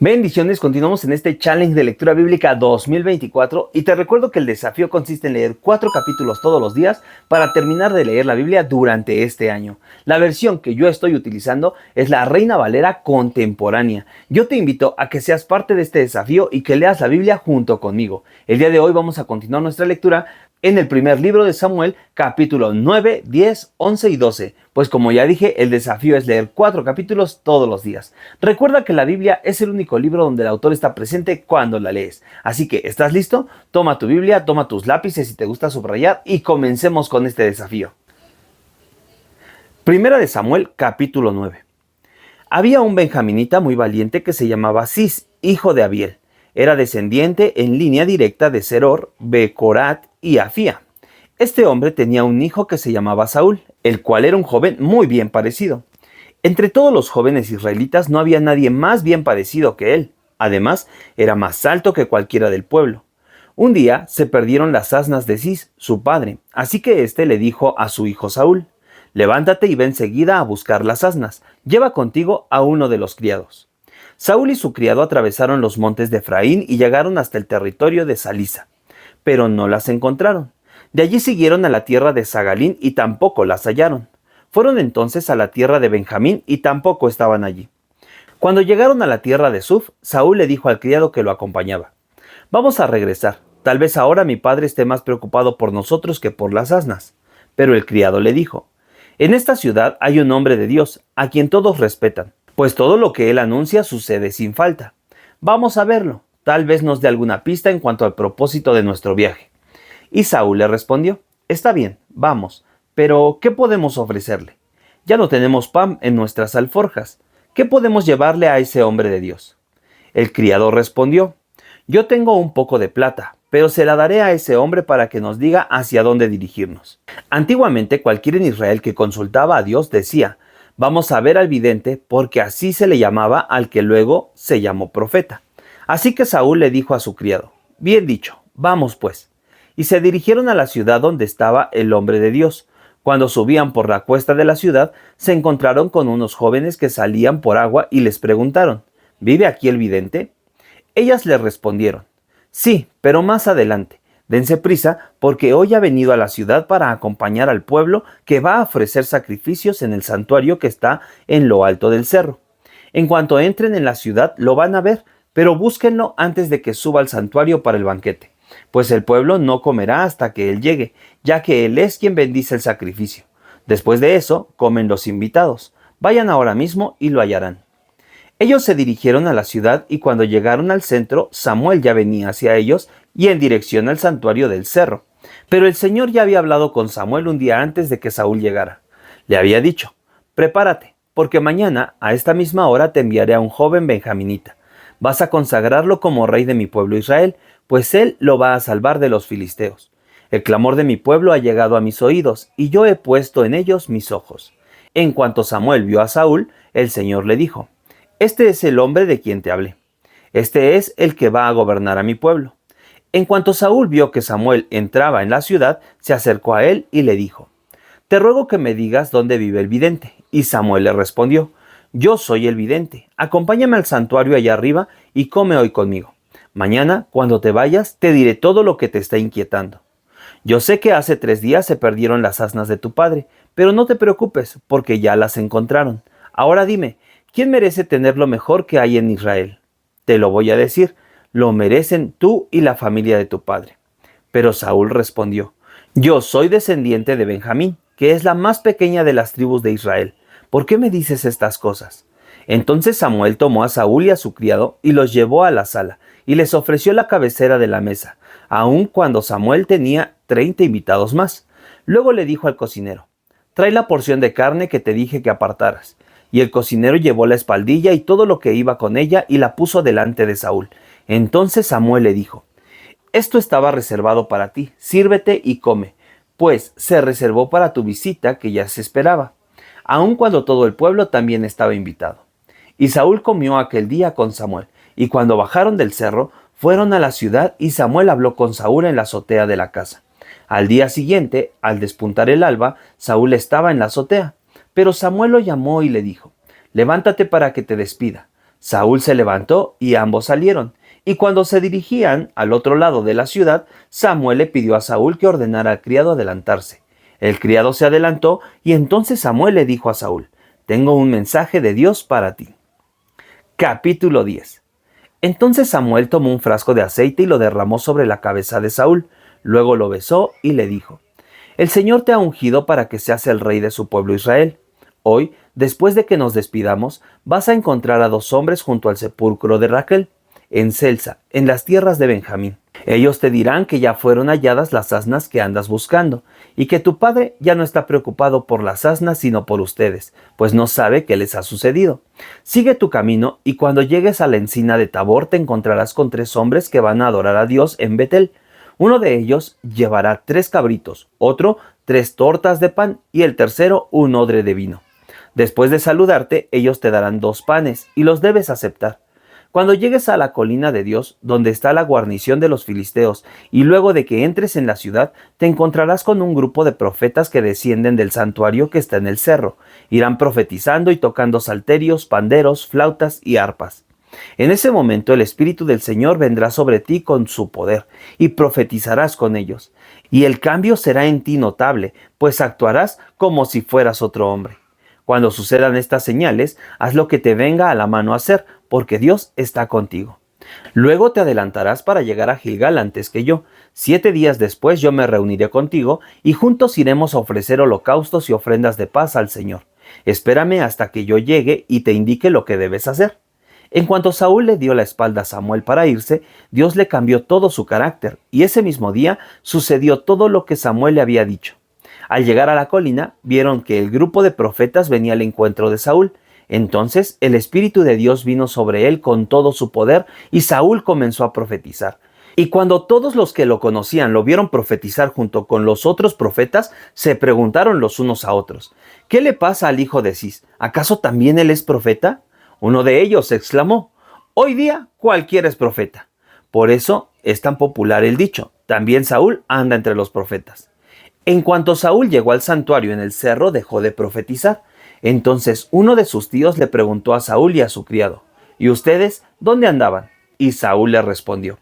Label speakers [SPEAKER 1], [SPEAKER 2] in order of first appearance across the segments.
[SPEAKER 1] Bendiciones, continuamos en este Challenge de Lectura Bíblica 2024 y te recuerdo que el desafío consiste en leer 4 capítulos todos los días para terminar de leer la Biblia durante este año. La versión que yo estoy utilizando es la Reina Valera contemporánea. Yo te invito a que seas parte de este desafío y que leas la Biblia junto conmigo. El día de hoy vamos a continuar nuestra lectura en el primer libro de Samuel, capítulo 9, 10, 11 y 12. Pues como ya dije, el desafío es leer 4 capítulos todos los días. Recuerda que la Biblia es el único libro donde el autor está presente cuando la lees. Así que, ¿estás listo? Toma tu Biblia, toma tus lápices si te gusta subrayar y comencemos con este desafío. Primera de Samuel, capítulo 9. Había un benjaminita muy valiente que se llamaba Cis, hijo de Abiel. Era descendiente en línea directa de Seror, Becorat y Afía. Este hombre tenía un hijo que se llamaba Saúl, el cual era un joven muy bien parecido. Entre todos los jóvenes israelitas no había nadie más bien parecido que él. Además, era más alto que cualquiera del pueblo. Un día se perdieron las asnas de Cis, su padre, así que éste le dijo a su hijo Saúl: «Levántate y ve enseguida a buscar las asnas. Lleva contigo a uno de los criados». Saúl y su criado atravesaron los montes de Efraín y llegaron hasta el territorio de Salisa, pero no las encontraron. De allí siguieron a la tierra de Zagalín y tampoco las hallaron. Fueron entonces a la tierra de Benjamín y tampoco estaban allí. Cuando llegaron a la tierra de Suf, Saúl le dijo al criado que lo acompañaba: «Vamos a regresar. Tal vez ahora mi padre esté más preocupado por nosotros que por las asnas». Pero el criado le dijo: «En esta ciudad hay un hombre de Dios, a quien todos respetan, pues todo lo que él anuncia sucede sin falta. Vamos a verlo. Tal vez nos dé alguna pista en cuanto al propósito de nuestro viaje». Y Saúl le respondió: «Está bien, vamos, pero ¿qué podemos ofrecerle? Ya no tenemos pan en nuestras alforjas. ¿Qué podemos llevarle a ese hombre de Dios?». El criado respondió: «Yo tengo un poco de plata, pero se la daré a ese hombre para que nos diga hacia dónde dirigirnos». Antiguamente cualquiera en Israel que consultaba a Dios decía: «Vamos a ver al vidente», porque así se le llamaba al que luego se llamó profeta. Así que Saúl le dijo a su criado: «Bien dicho, vamos pues». Y se dirigieron a la ciudad donde estaba el hombre de Dios. Cuando subían por la cuesta de la ciudad, se encontraron con unos jóvenes que salían por agua y les preguntaron: «¿Vive aquí el vidente?». Ellas le respondieron: «Sí, pero más adelante. Dense prisa, porque hoy ha venido a la ciudad para acompañar al pueblo que va a ofrecer sacrificios en el santuario que está en lo alto del cerro. En cuanto entren en la ciudad lo van a ver, pero búsquenlo antes de que suba al santuario para el banquete, pues el pueblo no comerá hasta que él llegue, ya que él es quien bendice el sacrificio. Después de eso, comen los invitados. Vayan ahora mismo y lo hallarán». Ellos se dirigieron a la ciudad y cuando llegaron al centro, Samuel ya venía hacia ellos y en dirección al santuario del cerro. Pero el Señor ya había hablado con Samuel un día antes de que Saúl llegara. Le había dicho: «Prepárate, porque mañana a esta misma hora te enviaré a un joven benjaminita. Vas a consagrarlo como rey de mi pueblo Israel, pues él lo va a salvar de los filisteos. El clamor de mi pueblo ha llegado a mis oídos, y yo he puesto en ellos mis ojos». En cuanto Samuel vio a Saúl, el Señor le dijo: «Este es el hombre de quien te hablé. Este es el que va a gobernar a mi pueblo». En cuanto Saúl vio que Samuel entraba en la ciudad, se acercó a él y le dijo: «Te ruego que me digas dónde vive el vidente». Y Samuel le respondió: «Yo soy el vidente. Acompáñame al santuario allá arriba y come hoy conmigo. Mañana, cuando te vayas, te diré todo lo que te está inquietando. Yo sé que hace 3 días se perdieron las asnas de tu padre, pero no te preocupes, porque ya las encontraron. Ahora dime, ¿quién merece tener lo mejor que hay en Israel? Te lo voy a decir, lo merecen tú y la familia de tu padre». Pero Saúl respondió: «Yo soy descendiente de Benjamín, que es la más pequeña de las tribus de Israel. ¿Por qué me dices estas cosas?». Entonces Samuel tomó a Saúl y a su criado y los llevó a la sala, y les ofreció la cabecera de la mesa, aun cuando Samuel tenía 30 invitados más. Luego le dijo al cocinero: «Trae la porción de carne que te dije que apartaras». Y el cocinero llevó la espaldilla y todo lo que iba con ella y la puso delante de Saúl. Entonces Samuel le dijo: «Esto estaba reservado para ti, sírvete y come, pues se reservó para tu visita que ya se esperaba», aun cuando todo el pueblo también estaba invitado. Y Saúl comió aquel día con Samuel, y cuando bajaron del cerro, fueron a la ciudad y Samuel habló con Saúl en la azotea de la casa. Al día siguiente, al despuntar el alba, Saúl estaba en la azotea, pero Samuel lo llamó y le dijo: «Levántate para que te despida. Saúl se levantó y ambos salieron. Y cuando se dirigían al otro lado de la ciudad, Samuel le pidió a Saúl que ordenara al criado adelantarse. El criado se adelantó y entonces Samuel le dijo a Saúl: «Tengo un mensaje de Dios para ti». Capítulo 10. Entonces Samuel tomó un frasco de aceite y lo derramó sobre la cabeza de Saúl. Luego lo besó y le dijo: «El Señor te ha ungido para que seas el rey de su pueblo Israel. Hoy, después de que nos despidamos, vas a encontrar a 2 hombres junto al sepulcro de Raquel, en Celsa, en las tierras de Benjamín. Ellos te dirán que ya fueron halladas las asnas que andas buscando, y que tu padre ya no está preocupado por las asnas sino por ustedes, pues no sabe qué les ha sucedido. Sigue tu camino, y cuando llegues a la encina de Tabor te encontrarás con 3 hombres que van a adorar a Dios en Betel. Uno de ellos llevará 3 cabritos, otro 3 tortas de pan, y el tercero un odre de vino. Después de saludarte, ellos te darán 2 panes, y los debes aceptar. Cuando llegues a la colina de Dios, donde está la guarnición de los filisteos, y luego de que entres en la ciudad, te encontrarás con un grupo de profetas que descienden del santuario que está en el cerro. Irán profetizando y tocando salterios, panderos, flautas y arpas. En ese momento el Espíritu del Señor vendrá sobre ti con su poder, y profetizarás con ellos. Y el cambio será en ti notable, pues actuarás como si fueras otro hombre. Cuando sucedan estas señales, haz lo que te venga a la mano hacer, porque Dios está contigo. Luego te adelantarás para llegar a Gilgal antes que yo. 7 días después yo me reuniré contigo, y juntos iremos a ofrecer holocaustos y ofrendas de paz al Señor. Espérame hasta que yo llegue y te indique lo que debes hacer». En cuanto Saúl le dio la espalda a Samuel para irse, Dios le cambió todo su carácter, y ese mismo día sucedió todo lo que Samuel le había dicho. Al llegar a la colina, vieron que el grupo de profetas venía al encuentro de Saúl. Entonces el Espíritu de Dios vino sobre él con todo su poder, y Saúl comenzó a profetizar. Y cuando todos los que lo conocían lo vieron profetizar junto con los otros profetas, se preguntaron los unos a otros: «¿Qué le pasa al hijo de Cis? ¿Acaso también él es profeta?». Uno de ellos exclamó: «Hoy día cualquiera es profeta». Por eso es tan popular el dicho: «También Saúl anda entre los profetas». En cuanto Saúl llegó al santuario en el cerro, dejó de profetizar. Entonces uno de sus tíos le preguntó a Saúl y a su criado: «¿Y ustedes dónde andaban?». Y Saúl le respondió: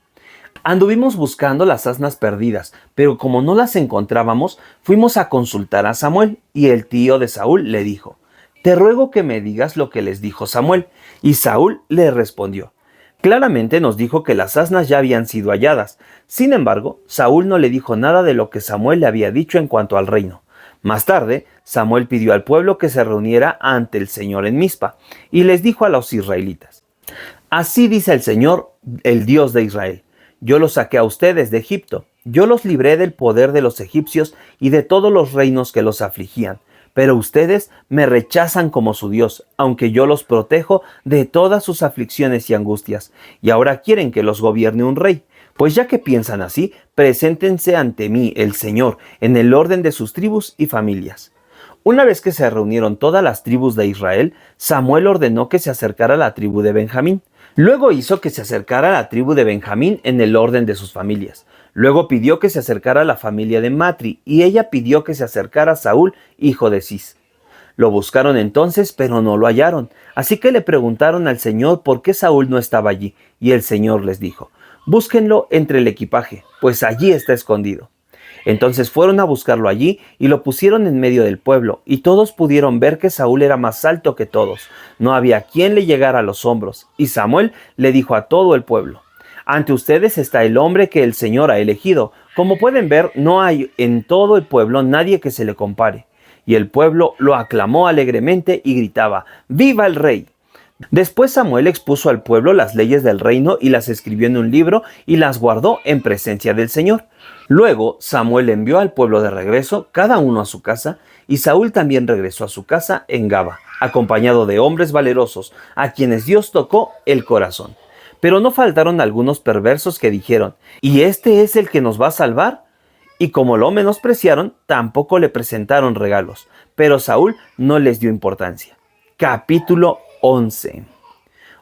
[SPEAKER 1] «Anduvimos buscando las asnas perdidas, pero como no las encontrábamos, fuimos a consultar a Samuel». Y el tío de Saúl le dijo: «Te ruego que me digas lo que les dijo Samuel». Y Saúl le respondió: «Claramente nos dijo que las asnas ya habían sido halladas». Sin embargo, Saúl no le dijo nada de lo que Samuel le había dicho en cuanto al reino. Más tarde, Samuel pidió al pueblo que se reuniera ante el Señor en Mizpa, y les dijo a los israelitas: «Así dice el Señor, el Dios de Israel: yo los saqué a ustedes de Egipto, yo los libré del poder de los egipcios y de todos los reinos que los afligían. Pero ustedes me rechazan como su Dios, aunque yo los protejo de todas sus aflicciones y angustias, y ahora quieren que los gobierne un rey. Pues ya que piensan así, preséntense ante mí, el Señor, en el orden de sus tribus y familias». Una vez que se reunieron todas las tribus de Israel, Samuel ordenó que se acercara la tribu de Benjamín. Luego hizo que se acercara la tribu de Benjamín en el orden de sus familias. Luego pidió que se acercara la familia de Matri, y ella pidió que se acercara Saúl, hijo de Cis. Lo buscaron entonces, pero no lo hallaron. Así que le preguntaron al Señor por qué Saúl no estaba allí, y el Señor les dijo: «Búsquenlo entre el equipaje, pues allí está escondido». Entonces fueron a buscarlo allí y lo pusieron en medio del pueblo, y todos pudieron ver que Saúl era más alto que todos. No había quien le llegara a los hombros, y Samuel le dijo a todo el pueblo: «Ante ustedes está el hombre que el Señor ha elegido. Como pueden ver, no hay en todo el pueblo nadie que se le compare». Y el pueblo lo aclamó alegremente y gritaba: «¡Viva el rey!». Después Samuel expuso al pueblo las leyes del reino y las escribió en un libro y las guardó en presencia del Señor. Luego Samuel envió al pueblo de regreso, cada uno a su casa, y Saúl también regresó a su casa en Gaba, acompañado de hombres valerosos, a quienes Dios tocó el corazón. Pero no faltaron algunos perversos que dijeron: «¿Y este es el que nos va a salvar?». Y como lo menospreciaron, tampoco le presentaron regalos, pero Saúl no les dio importancia. Capítulo 11.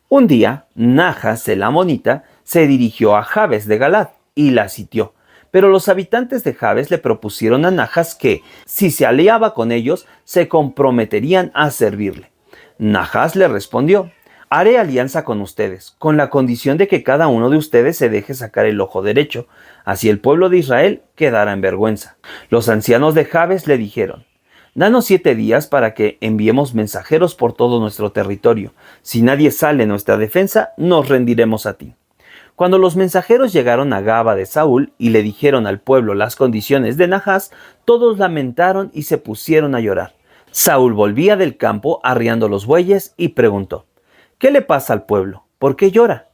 [SPEAKER 1] Un día, Najas el amonita se dirigió a Jabes de Galad y la sitió. Pero los habitantes de Jabes le propusieron a Najas que, si se aliaba con ellos, se comprometerían a servirle. Najas le respondió: haré alianza con ustedes, con la condición de que cada uno de ustedes se deje sacar el ojo derecho, así el pueblo de Israel quedará en vergüenza. Los ancianos de Jabes le dijeron: danos 7 días para que enviemos mensajeros por todo nuestro territorio. Si nadie sale en nuestra defensa, nos rendiremos a ti. Cuando los mensajeros llegaron a Gaba de Saúl y le dijeron al pueblo las condiciones de Nahás, todos lamentaron y se pusieron a llorar. Saúl volvía del campo arriando los bueyes y preguntó: ¿qué le pasa al pueblo? ¿Por qué llora?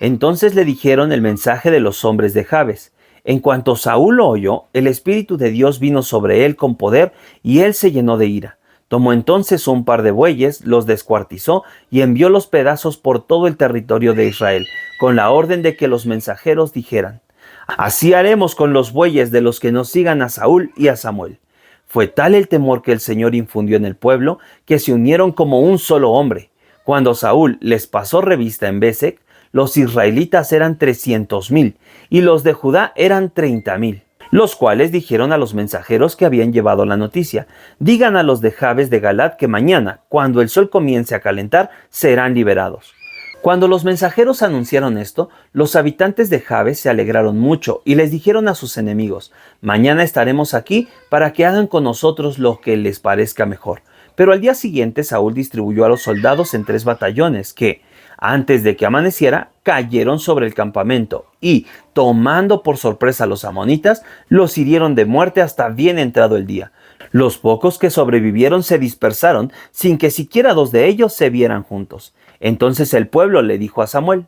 [SPEAKER 1] Entonces le dijeron el mensaje de los hombres de Jabes. En cuanto Saúl lo oyó, el Espíritu de Dios vino sobre él con poder y él se llenó de ira. Tomó entonces un par de bueyes, los descuartizó y envió los pedazos por todo el territorio de Israel, con la orden de que los mensajeros dijeran: así haremos con los bueyes de los que nos sigan a Saúl y a Samuel. Fue tal el temor que el Señor infundió en el pueblo, que se unieron como un solo hombre. Cuando Saúl les pasó revista en Besec, los israelitas eran 300,000 y los de Judá eran 30,000, los cuales dijeron a los mensajeros que habían llevado la noticia: digan a los de Jabes de Galad que mañana, cuando el sol comience a calentar, serán liberados. Cuando los mensajeros anunciaron esto, los habitantes de Jabes se alegraron mucho y les dijeron a sus enemigos: mañana estaremos aquí para que hagan con nosotros lo que les parezca mejor. Pero al día siguiente Saúl distribuyó a los soldados en 3 batallones que, antes de que amaneciera, cayeron sobre el campamento y, tomando por sorpresa a los amonitas, los hirieron de muerte hasta bien entrado el día. Los pocos que sobrevivieron se dispersaron sin que siquiera 2 de ellos se vieran juntos. Entonces el pueblo le dijo a Samuel: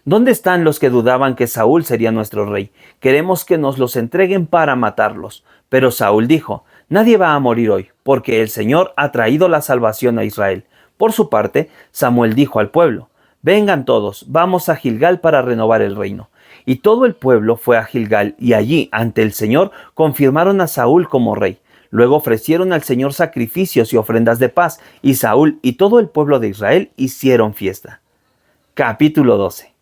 [SPEAKER 1] ¿dónde están los que dudaban que Saúl sería nuestro rey? Queremos que nos los entreguen para matarlos. Pero Saúl dijo: nadie va a morir hoy, porque el Señor ha traído la salvación a Israel. Por su parte, Samuel dijo al pueblo: vengan todos, vamos a Gilgal para renovar el reino. Y todo el pueblo fue a Gilgal, y allí, ante el Señor, confirmaron a Saúl como rey. Luego ofrecieron al Señor sacrificios y ofrendas de paz, y Saúl y todo el pueblo de Israel hicieron fiesta. Capítulo 12.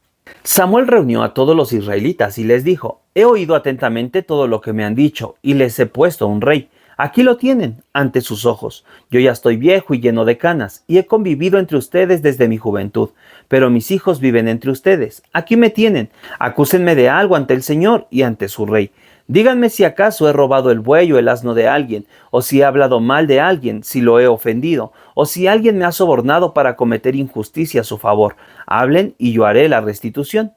[SPEAKER 1] Samuel reunió a todos los israelitas y les dijo: he oído atentamente todo lo que me han dicho, y les he puesto un rey. Aquí lo tienen, ante sus ojos. Yo ya estoy viejo y lleno de canas, y he convivido entre ustedes desde mi juventud. Pero mis hijos viven entre ustedes. Aquí me tienen. Acúsenme de algo ante el Señor y ante su rey. Díganme si acaso he robado el buey o el asno de alguien, o si he hablado mal de alguien, si lo he ofendido, o si alguien me ha sobornado para cometer injusticia a su favor. Hablen y yo haré la restitución.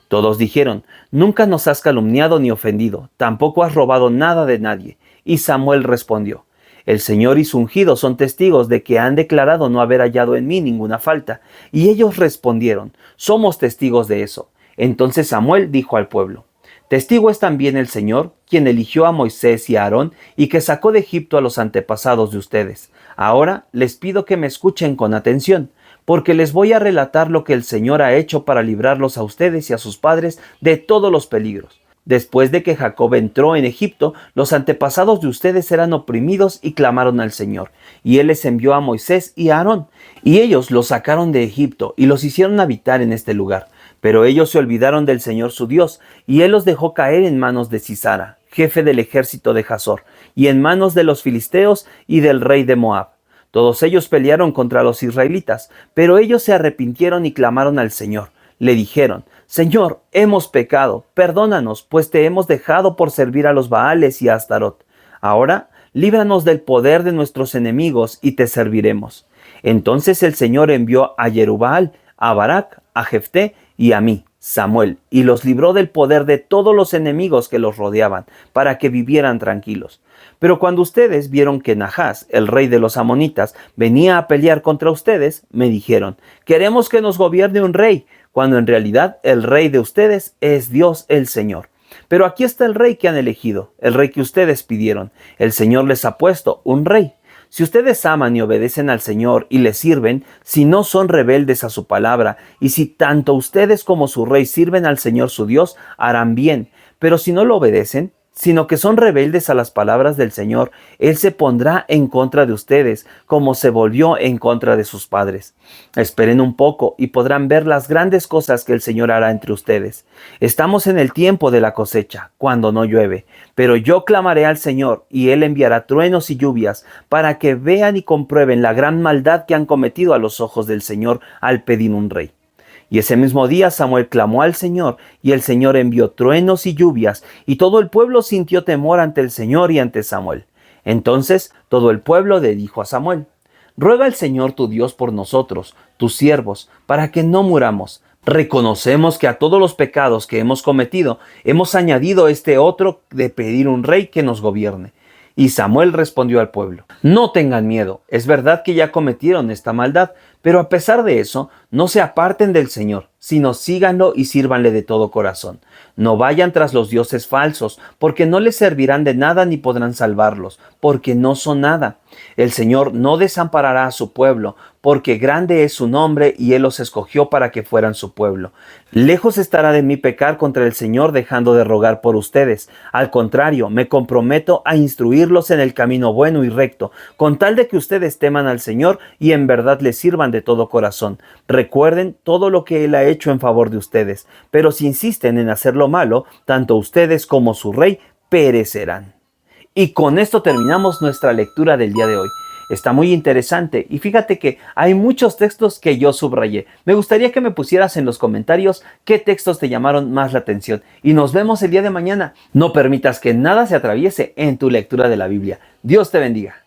[SPEAKER 1] Todos dijeron: nunca nos has calumniado ni ofendido, tampoco has robado nada de nadie. Y Samuel respondió: el Señor y su ungido son testigos de que han declarado no haber hallado en mí ninguna falta. Y ellos respondieron: somos testigos de eso. Entonces Samuel dijo al pueblo: testigo es también el Señor, quien eligió a Moisés y a Aarón y que sacó de Egipto a los antepasados de ustedes. Ahora les pido que me escuchen con atención, porque les voy a relatar lo que el Señor ha hecho para librarlos a ustedes y a sus padres de todos los peligros. Después de que Jacob entró en Egipto, los antepasados de ustedes eran oprimidos y clamaron al Señor, y Él les envió a Moisés y a Aarón, y ellos los sacaron de Egipto y los hicieron habitar en este lugar. Pero ellos se olvidaron del Señor su Dios, y Él los dejó caer en manos de Sisara, jefe del ejército de Hazor, y en manos de los filisteos y del rey de Moab. Todos ellos pelearon contra los israelitas, pero ellos se arrepintieron y clamaron al Señor. Le dijeron: Señor, hemos pecado, perdónanos, pues te hemos dejado por servir a los Baales y a Astarot. Ahora, líbranos del poder de nuestros enemigos y te serviremos. Entonces el Señor envió a Jerubbaal, a Barak, a Jefté y a mí, Samuel, y los libró del poder de todos los enemigos que los rodeaban, para que vivieran tranquilos. Pero cuando ustedes vieron que Nahás, el rey de los amonitas, venía a pelear contra ustedes, me dijeron: queremos que nos gobierne un rey, cuando en realidad el rey de ustedes es Dios el Señor. Pero aquí está el rey que han elegido, el rey que ustedes pidieron. El Señor les ha puesto un rey. Si ustedes aman y obedecen al Señor y le sirven, si no son rebeldes a su palabra, y si tanto ustedes como su rey sirven al Señor su Dios, harán bien. Pero si no lo obedecen, sino que son rebeldes a las palabras del Señor, Él se pondrá en contra de ustedes, como se volvió en contra de sus padres. Esperen un poco y podrán ver las grandes cosas que el Señor hará entre ustedes. Estamos en el tiempo de la cosecha, cuando no llueve, pero yo clamaré al Señor y Él enviará truenos y lluvias para que vean y comprueben la gran maldad que han cometido a los ojos del Señor al pedir un rey. Y ese mismo día Samuel clamó al Señor, y el Señor envió truenos y lluvias, y todo el pueblo sintió temor ante el Señor y ante Samuel. Entonces todo el pueblo le dijo a Samuel: Ruega al Señor tu Dios por nosotros, tus siervos, para que no muramos. Reconocemos que a todos los pecados que hemos cometido, hemos añadido este otro de pedir un rey que nos gobierne. Y Samuel respondió al pueblo: No tengan miedo, es verdad que ya cometieron esta maldad, pero a pesar de eso, no se aparten del Señor, sino síganlo y sírvanle de todo corazón. No vayan tras los dioses falsos, porque no les servirán de nada ni podrán salvarlos, porque no son nada. El Señor no desamparará a su pueblo, porque grande es su nombre y Él los escogió para que fueran su pueblo. Lejos estará de mí pecar contra el Señor dejando de rogar por ustedes. Al contrario, me comprometo a instruirlos en el camino bueno y recto, con tal de que ustedes teman al Señor y en verdad le sirvan de todo corazón. Recuerden todo lo que Él ha hecho en favor de ustedes, pero si insisten en hacer lo malo, tanto ustedes como su rey perecerán. Y con esto terminamos nuestra lectura del día de hoy. Está muy interesante y fíjate que hay muchos textos que yo subrayé. Me gustaría que me pusieras en los comentarios qué textos te llamaron más la atención. Y nos vemos el día de mañana. No permitas que nada se atraviese en tu lectura de la Biblia. Dios te bendiga.